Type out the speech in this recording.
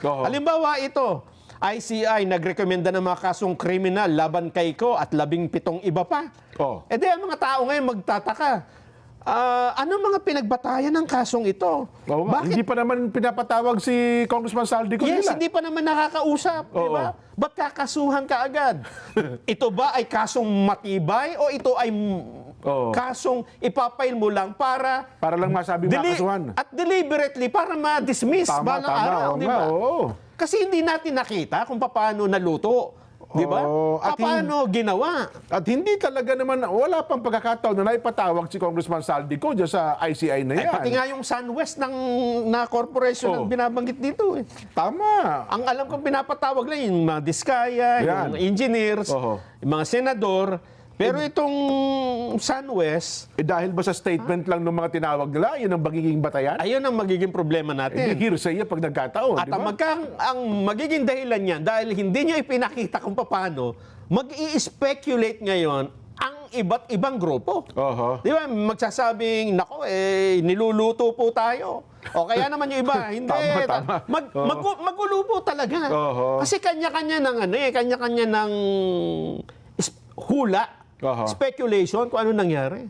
Oo. Halimbawa ito, ICI nagrekomenda ng mga kasong kriminal laban kay Ko at 17 iba pa. Oo. E di ang mga tao ngayon magtataka. Ano mga pinagbatayan ng kasong ito? Oo nga, hindi pa naman pinapatawag si Congressman Saldico Yes, nila. hindi pa naman nakakausap, di ba? Ba't kakasuhan ka agad? Ito ba ay kasong matibay o ito ay kasong ipapail mo lang para Para lang masabi makasuhan. at deliberately para ma-dismiss balang araw, oo di nga, ba? oo. Kasi hindi natin nakita kung paano naluto, di ba? Oo, at Paano ginawa? At hindi talaga naman, wala pang pagkakataon na naipatawag si Congressman Saldico dyan sa ICI na Ay, yan. pati nga yung SunWest na corporation ang binabanggit dito. Eh. Tama. Ang alam kong pinapatawag lang yung mga diskaya, Yan. yung engineers, Oho. yung mga senador. Pero itong SunWest, Dahil ba sa statement lang ng mga tinawag nila, yun ang magiging batayan? ayun ang magiging problema Hindi natin. hearsay yan pag nagkataon, At di ba? ang magiging dahilan niyan, dahil hindi niya ipinakita kung paano, mag-i-speculate ngayon ang iba't ibang grupo. Oho. Di ba? Magsasabing, nako, niluluto po tayo. O kaya naman yung iba, hindi. Tama. Magulo po talaga. Oho. Kasi kanya-kanya ng kanya-kanya ng hula, Oho. speculation kung ano nangyari.